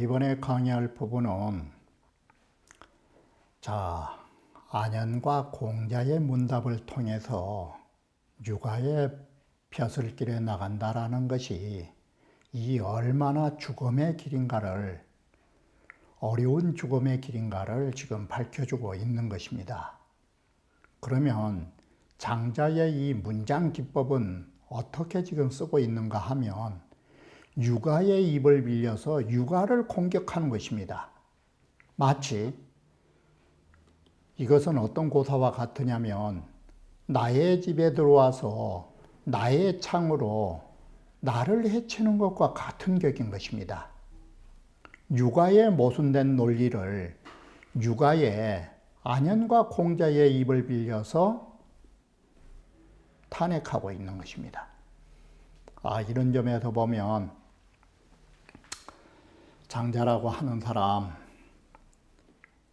이번에 강의할 부분은 안연과 공자의 문답을 통해서 육아의 벼슬길에 나간다라는 것이 이 얼마나 죽음의 길인가를, 어려운 죽음의 길인가를 지금 밝혀주고 있는 것입니다. 그러면 장자의 이 문장 기법은 어떻게 지금 쓰고 있는가 하면 육아의 입을 빌려서 육아를 공격하는 것입니다. 마치 이것은 어떤 고사와 같으냐면 나의 집에 들어와서 나의 창으로 나를 해치는 것과 같은 격인 것입니다. 육아에 모순된 논리를 육아의 안연과 공자의 입을 빌려서 탄핵하고 있는 것입니다. 이런 점에서 보면 장자라고 하는 사람,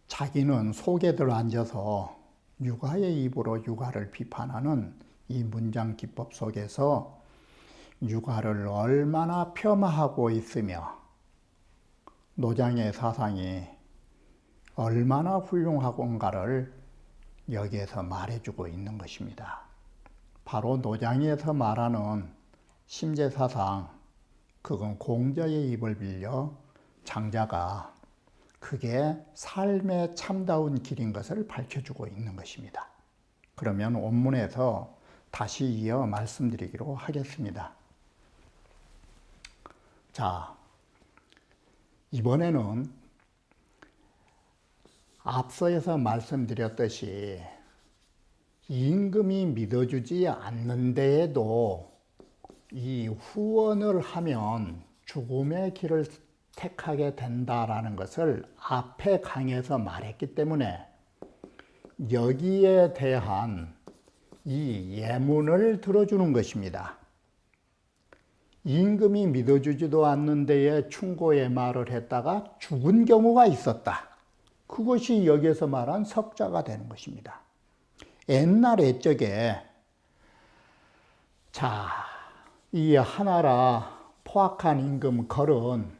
자기는 속에 들어앉아서 육아의 입으로 육아를 비판하는 이 문장 기법 속에서 육아를 얼마나 폄하하고 있으며 노장의 사상이 얼마나 훌륭하건가를 여기에서 말해주고 있는 것입니다. 바로 노장에서 말하는 심재사상, 그건 공자의 입을 빌려 장자가 그게 삶의 참다운 길인 것을 밝혀주고 있는 것입니다. 그러면 원문에서 다시 이어 말씀드리기로 하겠습니다. 이번에는 앞서에서 말씀드렸듯이 임금이 믿어주지 않는 데에도 이 후원을 하면 죽음의 길을 택하게 된다라는 것을 앞에 강의에서 말했기 때문에 여기에 대한 이 예문을 들어주는 것입니다. 임금이 믿어주지도 않는 데에 충고의 말을 했다가 죽은 경우가 있었다. 그것이 여기에서 말한 석자가 되는 것입니다. 옛날 옛적에 이 하나라 포악한 임금 걸은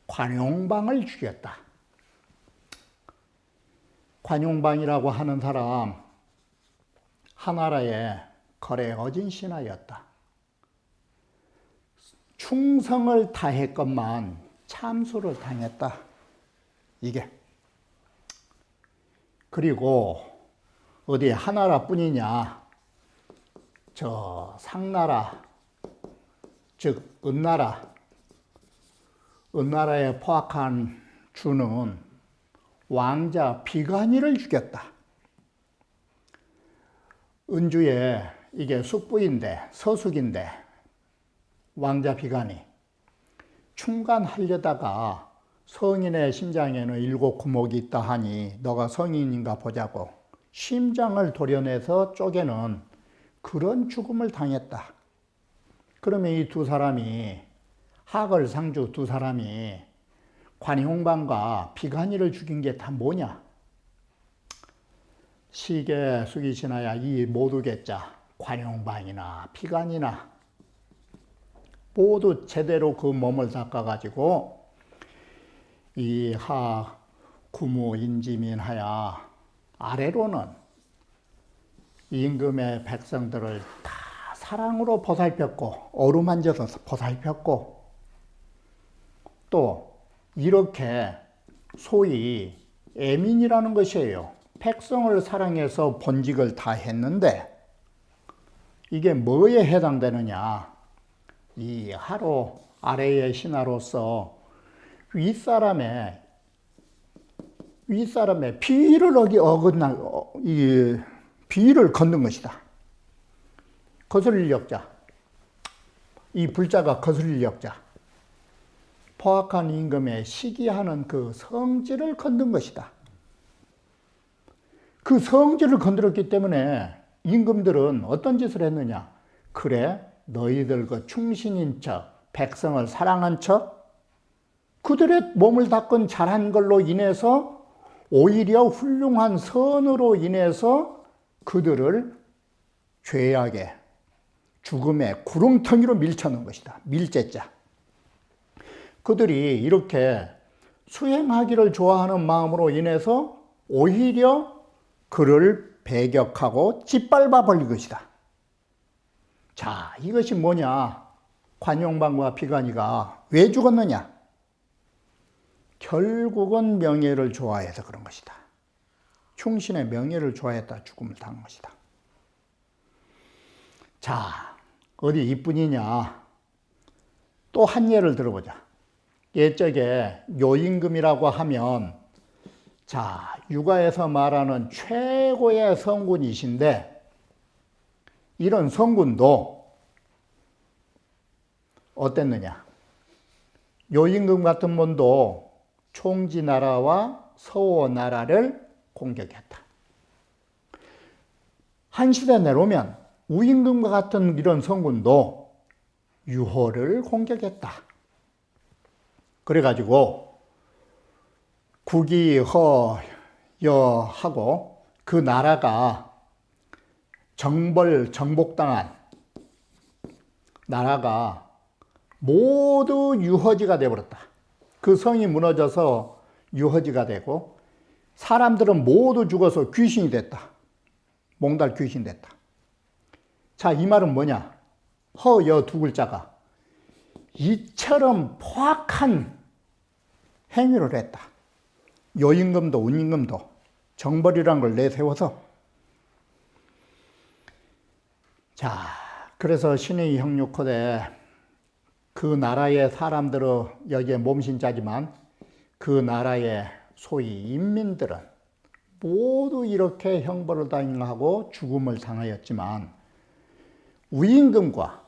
관용방을 죽였다. 관용방이라고 하는 사람 하나라의 거래 어진 신하였다. 충성을 다했건만 참수를 당했다. 이게. 그리고 어디 하나라뿐이냐, 상나라, 즉 은나라의 포악한 주는 왕자 비간이를 죽였다. 은주에 이게 숙부인데, 서숙인데 왕자 비간이 충간하려다가 성인의 심장에는 7 구멍이 있다 하니 너가 성인인가 보자고 심장을 도려내서 쪼개는 그런 죽음을 당했다. 그러면 이 두 사람이 하걸상주 두 사람이 관용방과 비간이를 죽인 게 다 뭐냐? 시계 숙이시나야 이 모두겠자 관용방이나 비간이나 모두 제대로 그 몸을 닦아가지고 이 구무 인지민하야 아래로는 임금의 백성들을 다 사랑으로 보살폈고 어루만져서 보살폈고 또 이렇게 소위 애민이라는 것이에요. 백성을 사랑해서 본직을 다 했는데 이게 뭐에 해당되느냐? 이 하루 아래의 신하로서 윗사람의 비위를 비위를 걷는 것이다. 거스릴 역자. 이 불자가 거스릴 역자. 포악한 임금의 시기하는 그 성질을 건든 것이다. 그 성질을 건드렸기 때문에 임금들은 어떤 짓을 했느냐? 그래, 너희들 그 충신인 척, 백성을 사랑한 척, 그들의 몸을 닦은 잘한 걸로 인해서 오히려 훌륭한 선으로 인해서 그들을 죄악에, 죽음의 구렁텅이로 밀쳐넣은 것이다. 밀제자. 그들이 이렇게 수행하기를 좋아하는 마음으로 인해서 오히려 그를 배격하고 짓밟아 버릴 것이다. 자, 이것이 뭐냐? 관용방과 비간이가 왜 죽었느냐? 결국은 명예를 좋아해서 그런 것이다. 충신의 명예를 좋아했다 죽음을 당한 것이다. 자, 어디 이뿐이냐? 또 한 예를 들어보자. 옛적에 요임금이라고 하면, 자, 육아에서 말하는 최고의 성군이신데, 이런 성군도 어땠느냐? 요임금 같은 분도 총지나라와 서호나라를 공격했다. 한 시대 내로면 우임금과 같은 이런 성군도 유호를 공격했다. 그래가지고 국이허여하고 그 나라가 정복당한 나라가 모두 유허지가 되어버렸다. 그 성이 무너져서 유허지가 되고 사람들은 모두 죽어서 귀신이 됐다. 몽달 귀신 됐다. 자, 이 말은 뭐냐? 허여 두 글자가 이처럼 포악한 행위를 했다. 요임금도 운임금도 정벌이라는 걸 내세워서. 자, 그래서 신의 형육호대 그 나라의 사람들은 여기에 몸신자지만 그 나라의 소위 인민들은 모두 이렇게 형벌을 당하고 죽음을 당하였지만 우임금과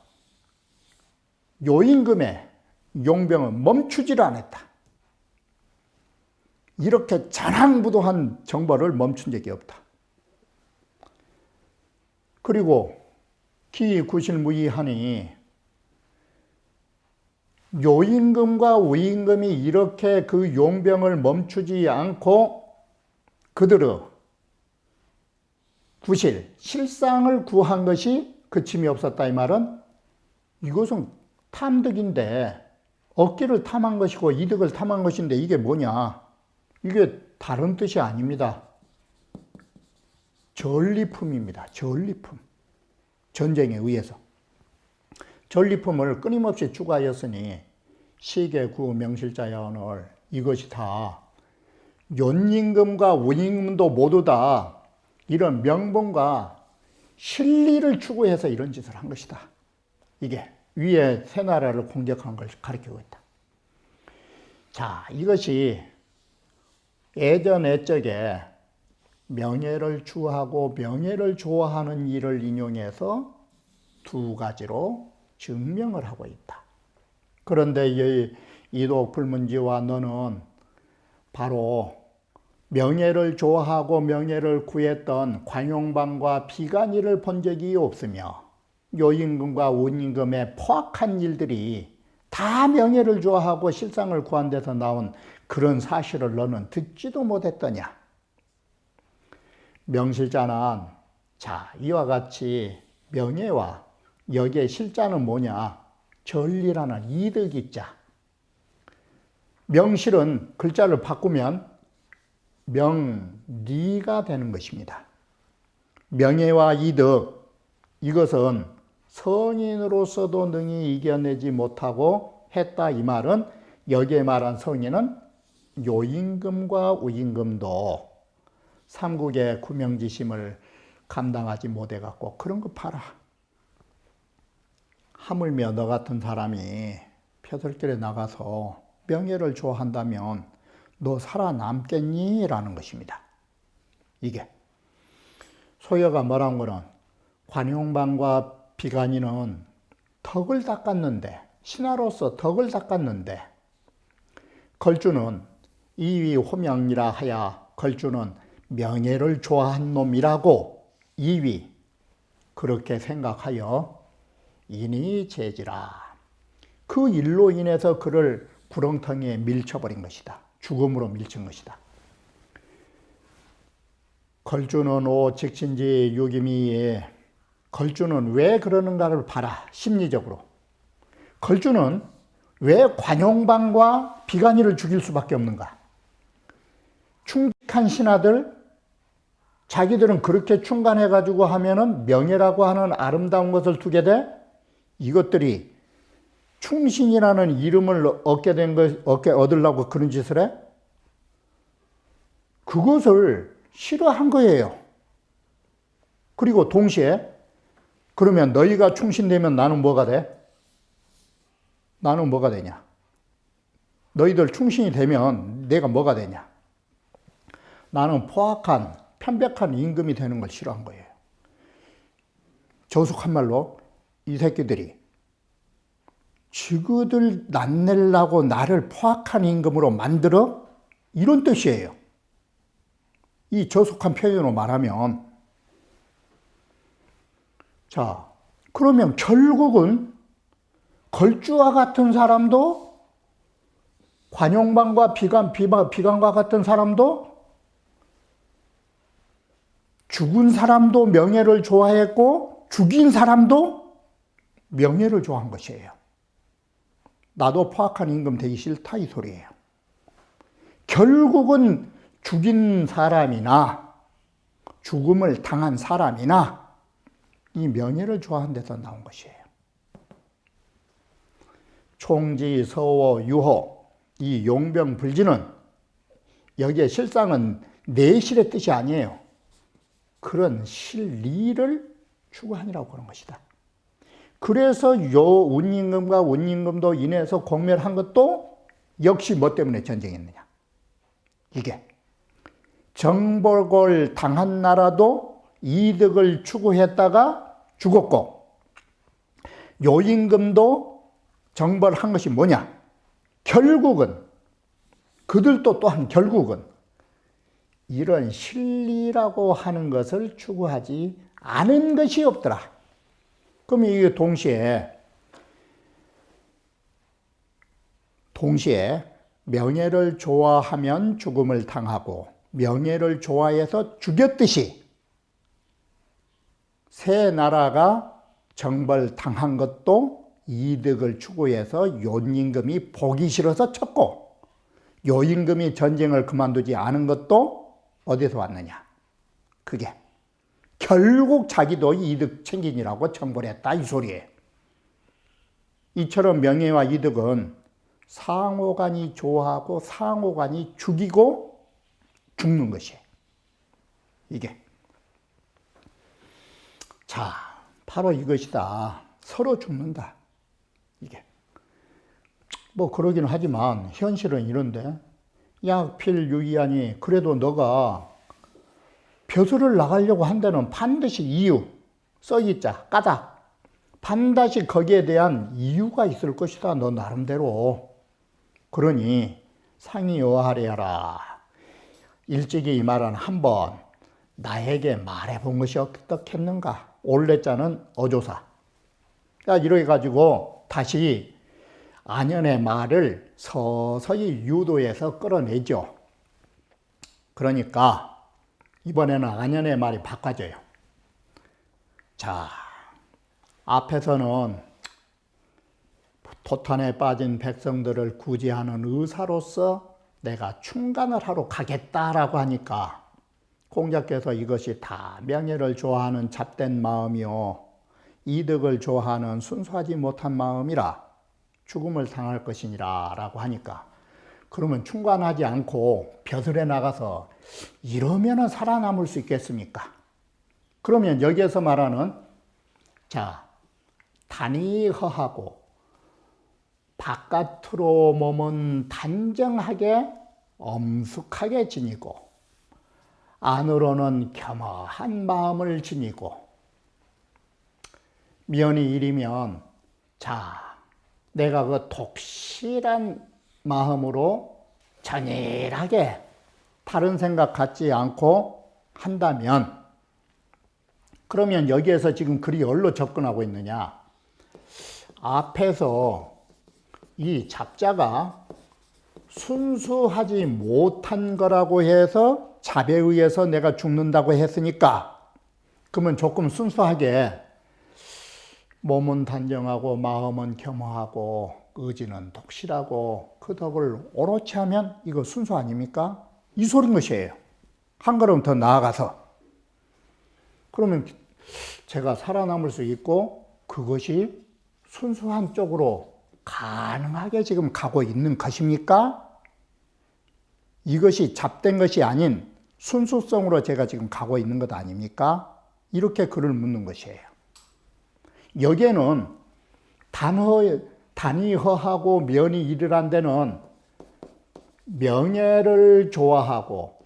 요임금의 용병은 멈추지를 않았다. 이렇게 잔항부도한 정벌을 멈춘 적이 없다. 그리고 기구실무이하니 요임금과 우임금이 이렇게 그 용병을 멈추지 않고 그들의 구실, 실상을 구한 것이 그침이 없었다. 이 말은 이것은 탐득인데 얻기를 탐한 것이고 이득을 탐한 것인데 이게 뭐냐? 이게 다른 뜻이 아닙니다. 전리품입니다. 전리품. 전쟁에 의해서. 전리품을 끊임없이 추가하였으니 시계구 명실자연을 이것이 다 연임금과 운임금도 모두 다 이런 명분과 실리를 추구해서 이런 짓을 한 것이다. 이게 위에 세 나라를 공격한 걸 가리키고 있다. 자, 이것이 예전 옛적에 명예를 추구하고 명예를 좋아하는 일을 인용해서 두 가지로 증명을 하고 있다. 그런데 이독 불문지와 너는 바로 명예를 좋아하고 명예를 구했던 관용방과 비간이를 본 적이 없으며 요임금과 운임금의 포악한 일들이 다 명예를 좋아하고 실상을 구한 데서 나온 그런 사실을 너는 듣지도 못했더냐. 명실자는 자, 이와 같이 명예와 여기에 실자는 뭐냐? 전리라는 이득이자. 명실은 글자를 바꾸면 명리가 되는 것입니다. 명예와 이득, 이것은 성인으로서도 능히 이겨내지 못하고 했다. 이 말은 여기에 말한 성인은 요임금과 우임금도 삼국의 구명지심을 감당하지 못해갖고 그런 거 봐라. 하물며 너 같은 사람이 표절길에 나가서 명예를 좋아한다면 너 살아남겠니? 라는 것입니다. 이게 소여가 말한 거는 관용방과 비간이는 덕을 닦았는데 신하로서 덕을 닦았는데 걸주는 이위 호명이라 하야 걸주는 명예를 좋아한 놈이라고 이위 그렇게 생각하여 인이 죄지라. 그 일로 인해서 그를 구렁텅이에 밀쳐버린 것이다. 죽음으로 밀친 것이다. 걸주는 오 직신지 유기미에 걸주는 왜 그러는가를 봐라. 심리적으로. 걸주는 왜 관용방과 비간이를 죽일 수밖에 없는가? 충직한 신하들, 자기들은 그렇게 충간해가지고 하면은 명예라고 하는 아름다운 것을 두게 돼? 이것들이 충신이라는 이름을 얻으려고 그런 짓을 해? 그것을 싫어한 거예요. 그리고 동시에 그러면 너희가 충신되면 나는 뭐가 돼? 나는 뭐가 되냐? 너희들 충신이 되면 내가 뭐가 되냐? 나는 포악한, 편백한 임금이 되는 걸 싫어한 거예요. 저속한 말로 이 새끼들이 지그들 낫내려고 나를 포악한 임금으로 만들어? 이런 뜻이에요. 이 저속한 표현으로 말하면. 자, 그러면 결국은 걸주와 같은 사람도 관용방과 비간과 같은 사람도 죽은 사람도 명예를 좋아했고 죽인 사람도 명예를 좋아한 것이에요. 나도 포악한 임금 되기 싫다 이 소리예요. 결국은 죽인 사람이나 죽음을 당한 사람이나 이 명예를 좋아한 데서 나온 것이에요. 총지, 서호, 유호, 이 용병불지는 여기에 실상은 내실의 뜻이 아니에요. 그런 실리를 추구하니라고 그런 것이다. 그래서 요 운임금과 운임금도 인해서 공멸한 것도 역시 뭐 때문에 전쟁했느냐. 이게 정복을 당한 나라도 이득을 추구했다가 죽었고 요 임금도 정벌한 것이 뭐냐? 결국은 그들도 또한 결국은 이런 실리라고 하는 것을 추구하지 않은 것이 없더라. 그럼 이게 동시에 명예를 좋아하면 죽음을 당하고 명예를 좋아해서 죽였듯이 새 나라가 정벌당한 것도 이득을 추구해서 요 임금이 보기 싫어서 쳤고 요 임금이 전쟁을 그만두지 않은 것도 어디서 왔느냐? 그게 결국 자기도 이득 챙기느라고 정벌했다 이 소리예요. 이처럼 명예와 이득은 상호간이 좋아하고 상호간이 죽이고 죽는 것이에요. 이게. 자, 바로 이것이다. 서로 죽는다. 이게. 뭐 그러긴 하지만 현실은 이런데 약필유의하니 그래도 너가 벼슬을 나가려고 한 데는 반드시 이유, 써있자, 까닭 반드시 거기에 대한 이유가 있을 것이다. 너 나름대로. 그러니 상의어하래라. 일찍이 이 말은 한번 나에게 말해본 것이 어떻겠는가. 올레자는 어조사. 이렇게 가지고 다시 안연의 말을 서서히 유도해서 끌어내죠. 그러니까 이번에는 안연의 말이 바꿔져요. 자, 앞에서는 도탄에 빠진 백성들을 구제하는 의사로서 내가 충간을 하러 가겠다라고 하니까 공자께서 이것이 다 명예를 좋아하는 잡된 마음이요 이득을 좋아하는 순수하지 못한 마음이라 죽음을 당할 것이니라 라고 하니까 그러면 충관하지 않고 벼슬에 나가서 이러면은 살아남을 수 있겠습니까? 그러면 여기에서 말하는 자 단이허하고 바깥으로 몸은 단정하게 엄숙하게 지니고 안으로는 겸허한 마음을 지니고 면이 일이면 자 내가 그 독실한 마음으로 전일하게 다른 생각 갖지 않고 한다면 그러면 여기에서 지금 글이 어디로 접근하고 있느냐? 앞에서 이 잡자가 순수하지 못한 거라고 해서 잡에 의해서 내가 죽는다고 했으니까, 그러면 조금 순수하게 몸은 단정하고 마음은 겸허하고 의지는 독실하고 그 덕을 오롯이 하면 이거 순수 아닙니까? 이 소린 것이에요. 한 걸음 더 나아가서. 그러면 제가 살아남을 수 있고 그것이 순수한 쪽으로 가능하게 지금 가고 있는 것입니까? 이것이 잡된 것이 아닌 순수성으로 제가 지금 가고 있는 것 아닙니까? 이렇게 글을 묻는 것이에요. 여기에는 단이허하고 면이 일을한 데는 명예를 좋아하고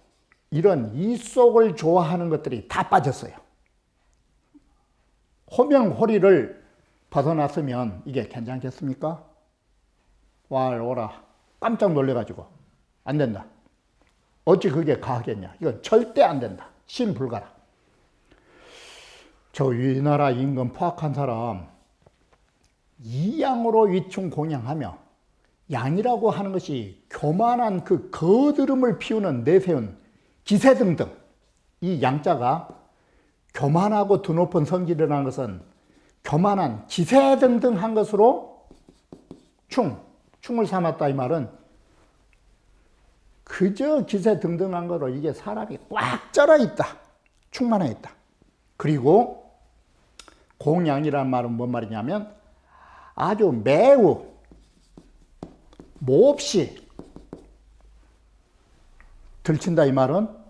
이런 이속을 좋아하는 것들이 다 빠졌어요. 호명호리를 벗어났으면 이게 괜찮겠습니까? 오라 깜짝 놀래가지고 안 된다. 어찌 그게 가하겠냐. 이건 절대 안 된다. 신불가라. 저 위나라 임금 포악한 사람 이 양으로 위충 공양하며 양이라고 하는 것이 교만한 그 거드름을 피우는 내세운 기세등등, 이 양자가 교만하고 드높은 성질이라는 것은 교만한 기세등등한 것으로 충을 삼았다 이 말은 그저 기세등등한 거로 이게 사람이 꽉 쩔어 있다. 충만해 있다. 그리고 공양이라는 말은 뭔 말이냐면 아주 매우 몹시 들친다 이 말은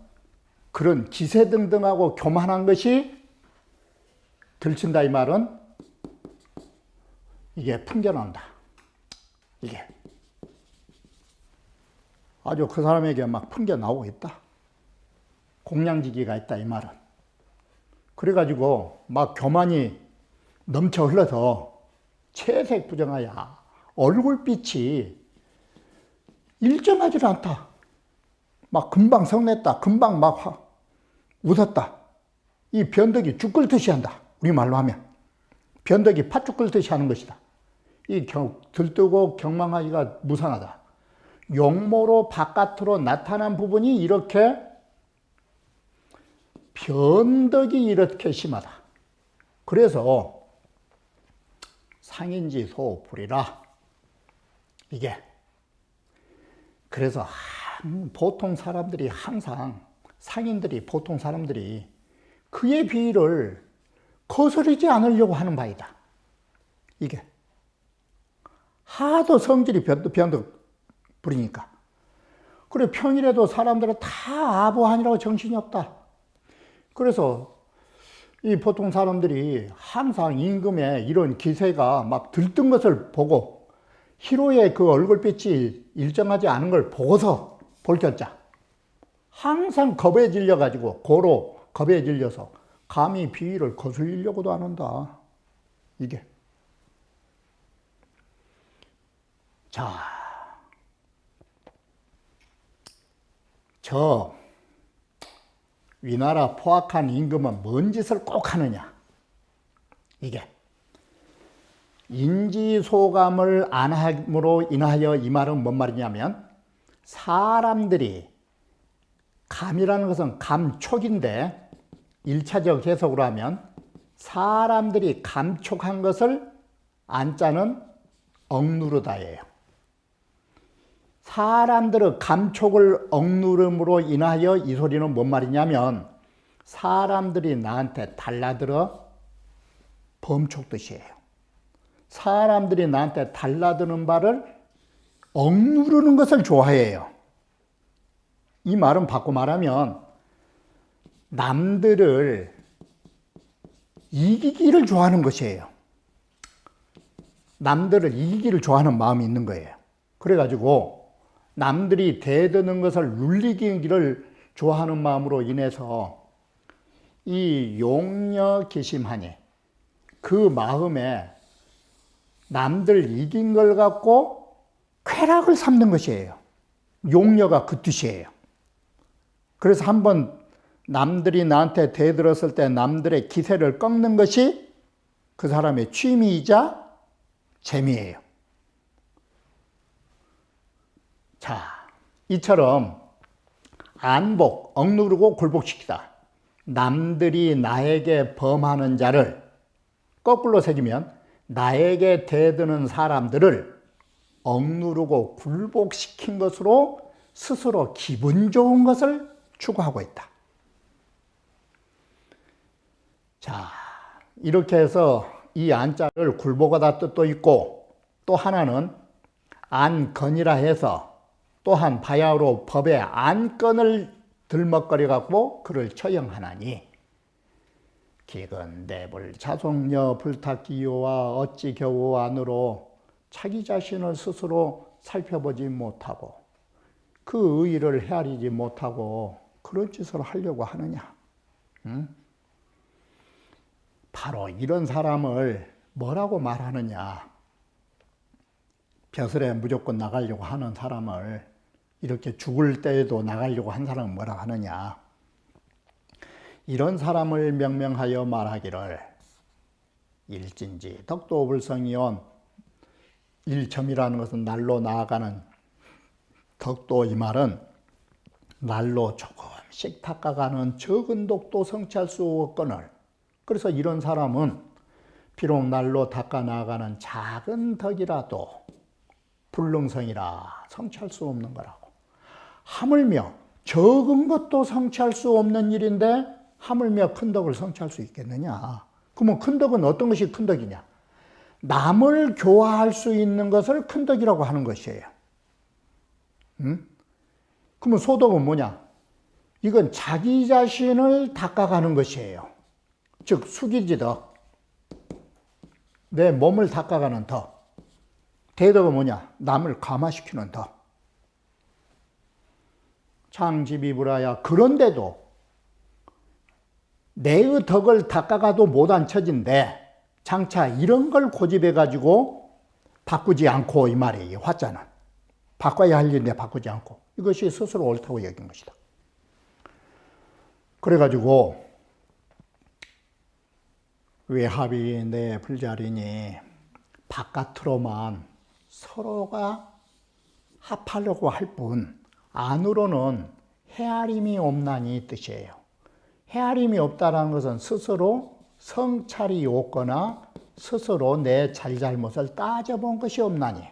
그런 기세등등하고 교만한 것이 들친다 이 말은 이게 풍겨나온다. 이게 아주 그 사람에게 막 풍겨나오고 있다. 공양지기가 있다 이 말은. 그래가지고 막 교만이 넘쳐 흘러서 채색부정하야 얼굴빛이 일정하지 않다. 막 금방 성냈다. 금방 막 웃었다. 이 변덕이 죽 끓듯이 한다. 우리말로 하면. 변덕이 팥죽 끓듯이 하는 것이다. 이 들뜨고 경망하기가 무상하다. 용모로 바깥으로 나타난 부분이 이렇게 변덕이 이렇게 심하다. 그래서 상인지소불이라 이게 그래서 보통 사람들이 항상 상인들이 보통 사람들이 그의 비위를 거스르지 않으려고 하는 바이다. 이게 하도 성질이 변덕 부리니까. 그래 평일에도 사람들은 다 아부하니라고 정신이 없다. 그래서 이 보통 사람들이 항상 임금의 이런 기세가 막 들뜬 것을 보고 희로의 그 얼굴빛이 일정하지 않은 걸 보고서 볼견자 항상 겁에 질려가지고 고로 겁에 질려서 감히 비위를 거슬리려고도 안 한다. 이게 자, 저 위나라 포악한 임금은 뭔 짓을 꼭 하느냐. 이게 인지소감을 안 함으로 인하여 이 말은 뭔 말이냐면 사람들이 감이라는 것은 감촉인데 1차적 해석으로 하면 사람들이 감촉한 것을 안자는 억누르다예요. 사람들의 감촉을 억누름으로 인하여 이 소리는 뭔 말이냐면 사람들이 나한테 달라들어 범촉듯이에요. 사람들이 나한테 달라드는 바를 억누르는 것을 좋아해요. 이 말은 바꿔 말하면 남들을 이기기를 좋아하는 것이에요. 남들을 이기기를 좋아하는 마음이 있는 거예요. 그래가지고 남들이 대드는 것을 눌리기를 좋아하는 마음으로 인해서 이 용녀기심하니 그 마음에 남들 이긴 걸 갖고 쾌락을 삼는 것이에요. 용녀가 그 뜻이에요. 그래서 한번 남들이 나한테 대들었을 때 남들의 기세를 꺾는 것이 그 사람의 취미이자 재미예요. 자, 이처럼 안복, 억누르고 굴복시키다. 남들이 나에게 범하는 자를 거꾸로 새기면 나에게 대드는 사람들을 억누르고 굴복시킨 것으로 스스로 기분 좋은 것을 추구하고 있다. 자, 이렇게 해서 이 안자를 굴복하다 뜻도 있고, 또 하나는 안건이라 해서 또한 바야흐로 법의 안건을 들먹거려 갖고 그를 처형하나니, 기근대불 자송여 불탁기요와 어찌 겨우 안으로 자기 자신을 스스로 살펴보지 못하고 그 의의를 헤아리지 못하고 그런 짓을 하려고 하느냐. 응? 바로 이런 사람을 뭐라고 말하느냐. 벼슬에 무조건 나가려고 하는 사람을, 이렇게 죽을 때에도 나가려고 한 사람은 뭐라고 하느냐. 이런 사람을 명명하여 말하기를 일진지 덕도불성이온, 일점이라는 것은 날로 나아가는 덕도, 이 말은 날로 조금씩 닦아가는 적은 독도 성취할 수 없거늘, 그래서 이런 사람은 비록 날로 닦아 나아가는 작은 덕이라도 불능성이라 성취할 수 없는 거라고. 하물며 적은 것도 성취할 수 없는 일인데 하물며 큰 덕을 성취할 수 있겠느냐. 그러면 큰 덕은 어떤 것이 큰 덕이냐. 남을 교화할 수 있는 것을 큰 덕이라고 하는 것이에요. 응? 그러면 소덕은 뭐냐? 이건 자기 자신을 닦아가는 것이에요. 즉 수기지덕, 내 몸을 닦아가는 덕. 대덕은 뭐냐? 남을 감화시키는 덕. 창지비불하야. 그런데도 내의 덕을 닦아가도 못한 처진데 장차 이런 걸 고집해가지고 바꾸지 않고, 이 말이에요. 화자는 바꿔야 할 일인데 바꾸지 않고, 이것이 스스로 옳다고 여긴 것이다. 그래가지고 외합이 내 불자리니 바깥으로만 서로가 합하려고 할 뿐 안으로는 헤아림이 없나니 뜻이에요. 헤아림이 없다는 것은 스스로 성찰이 없거나 스스로 내 잘잘못을 따져본 것이 없나니,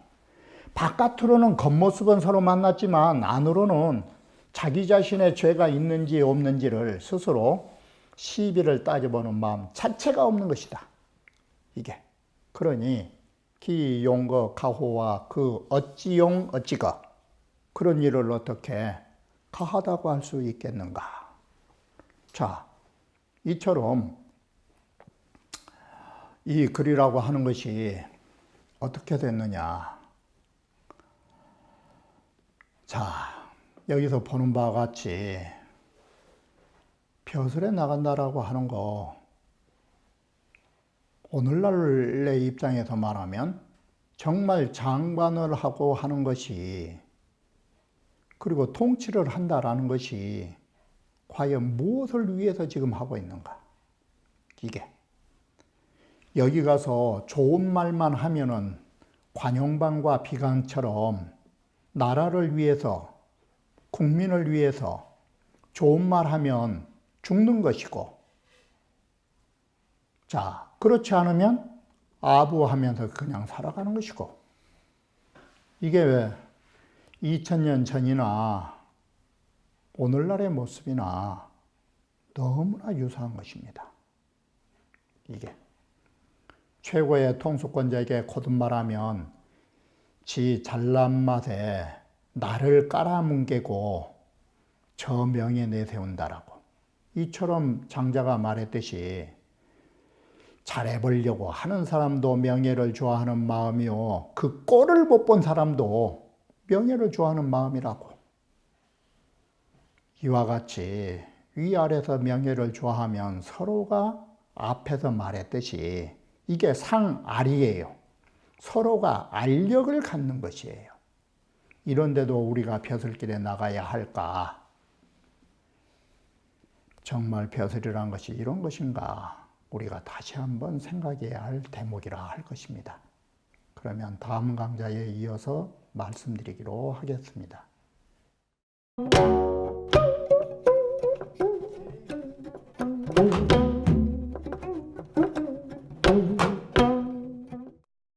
바깥으로는 겉모습은 서로 만났지만 안으로는 자기 자신의 죄가 있는지 없는지를 스스로 시비를 따져보는 마음 자체가 없는 것이다. 이게. 그러니 기용거 가호와 그 어찌용 어찌거, 그런 일을 어떻게 가하다고 할 수 있겠는가. 자, 이처럼 이 글이라고 하는 것이 어떻게 됐느냐. 자, 여기서 보는 바와 같이 벼슬에 나간다라고 하는 거, 오늘날의 입장에서 말하면 정말 장관을 하고 하는 것이, 그리고 통치를 한다라는 것이 과연 무엇을 위해서 지금 하고 있는가. 이게 여기 가서 좋은 말만 하면은 관용방과 비강처럼 나라를 위해서, 국민을 위해서 좋은 말 하면 죽는 것이고, 자, 그렇지 않으면 아부하면서 그냥 살아가는 것이고, 이게 왜 2000년 전이나 오늘날의 모습이나 너무나 유사한 것입니다. 이게 최고의 통수권자에게 거듭말하면 지 잘난 맛에 나를 깔아뭉개고 저 명예 내세운다라고. 이처럼 장자가 말했듯이 잘해보려고 하는 사람도 명예를 좋아하는 마음이요, 그 꼴을 못 본 사람도 명예를 좋아하는 마음이라고. 이와 같이 위아래서 명예를 좋아하면 서로가 앞에서 말했듯이 이게 상알이에요. 서로가 알력을 갖는 것이에요. 이런데도 우리가 벼슬길에 나가야 할까? 정말 벼슬이란 것이 이런 것인가? 우리가 다시 한번 생각해야 할 대목이라 할 것입니다. 그러면 다음 강좌에 이어서 말씀드리기로 하겠습니다. Thank you.